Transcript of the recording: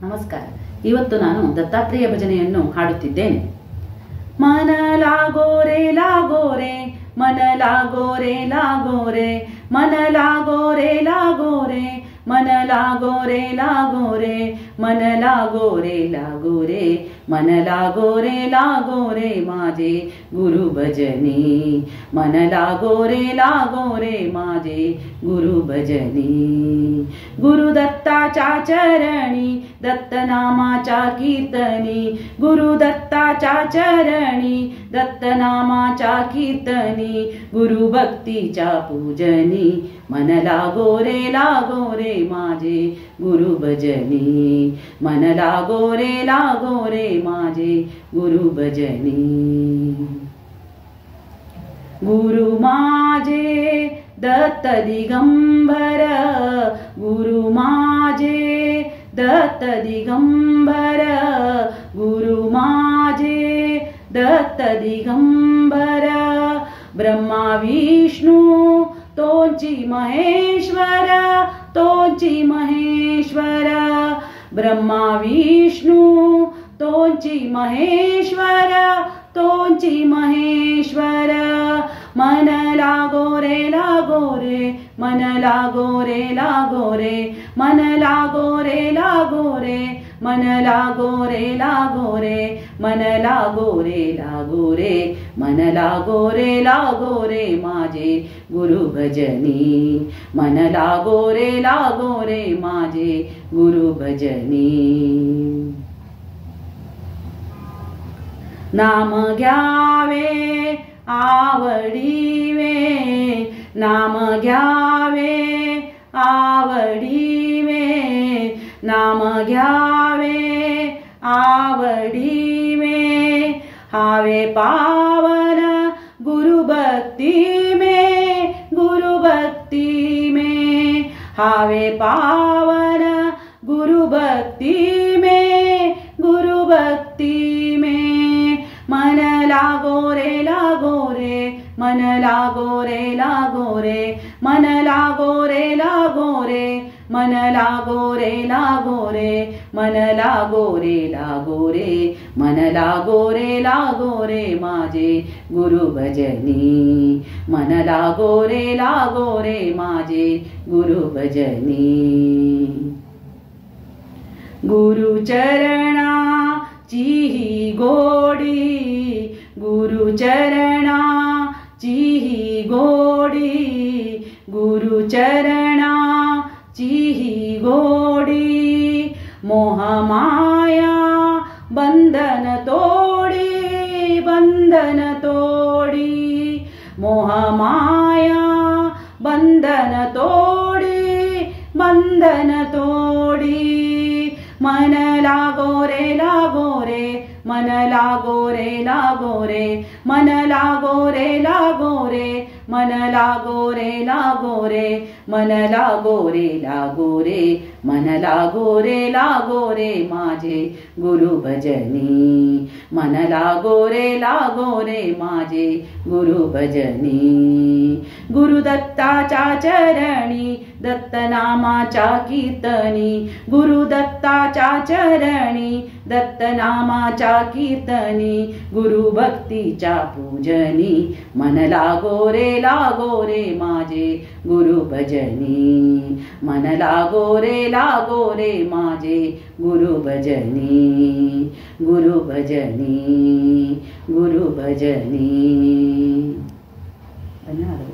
ನಮಸ್ಕಾರ. ಇವತ್ತು ನಾನು ದತ್ತಾತ್ರೇಯ ಭಜನೆಯನ್ನು ಹಾಡುತ್ತಿದ್ದೇನೆ. ಮನ ಲಾಗೋರೆ ಲಾಗೋರೆ, ಮನ ಲಾಗೋರೆ ಲಾಗೋರೆ, ಮನ ಲಾಗೋರೆ ಲಾಗೋರೆ, ಮನ ಲಾಗೋರೆ ಲಾಗೋರೆ, ಮನ ಲಾಗೋರೆ ಲಾಗೋರೆ, मन लागोरे लागोरे माझे गुरु भजनी, मन लागोरे लागोरे माझे गुरु भजनी. गुरु दत्ताच्या चरणी दत्तनामाच्या कीर्तनी, गुरु दत्ताच्या चरणी दत्तनामाच्या कीर्तनी, गुरु भक्तीच्या पूजनी, मन लागोरे लागोरे माझे गुरु भजनी, मन लागोरे लागोरे माझे गुरु भजनी. गुरु माझे दत्त दिगंबर, गुरु माझे दत्त दिगंबर, गुरु माझे दत्त दिगंबर. ब्रह्मा विष्णू तोंची महेश्वर, तोंची महेश्वर, ब्रह्मा विष्णू तोंची महेश्वर, तोंची महेश्वर. मन लागोरे लागोरे, मन लागोरे लागोरे, मन लागोरे लागोरे, मन लागोरे लागोरे, मन लागोरे लागोरे, मन लागोरे लागोरे माझे गुरु भजनी, मन लागोरे लागोरे माझे गुरु भजनी. नाम घ्यावे आवडीवे, नाम घ्यावे आवडीवे, नाम घ्यावे आवडीवे. हावे पावन गुरु भक्ती में, गुरु भक्ती में, हावे पावन गुरु भक्ती में, गुरु भक्ती में. मन लागोरे लागोरे, मन लागोरे लागोरे, मन लागोरे लागोरे, मन लागोरे लागोरे, मन लागोरे लागोरे, मन लागोरे लागोरे माझे गुरु भजनी, मन लागोरे लागोरे माझे गुरु भजनी. गुरु चरणाची ही गोडी, गुरु चरणाची ही गोडी, गुरु चरणाची ही गोडी. मोह माया बंधन तोडी, बंधन तोडी, मोह माया बंधन तोडी, बंधन तोडी. मन लागोरे लागोरे, मन लागोरे लागोरे, मन लागोरे लागोरे, मन लागोरे लागोरे, मन लागोरे लागोरे, मन लागोरे लागोरे माझे गुरु भजनी, मन लागोरे लागोरे माझे गुरु भजनी. गुरु दत्ताच्या चरणी दत्तनामाच्या कीर्तनी, गुरु दत्ताच्या चरणी दत्तनामाच्या कीर्तनी, गुरु भक्तीच्या पूजनी, मन लागोरे लागोरे माझे गुरु भजनी, मन लागोरे लागोरे माझे गुरु भजनी, गुरु भजनी, गुरु भजनी. धन्यवाद.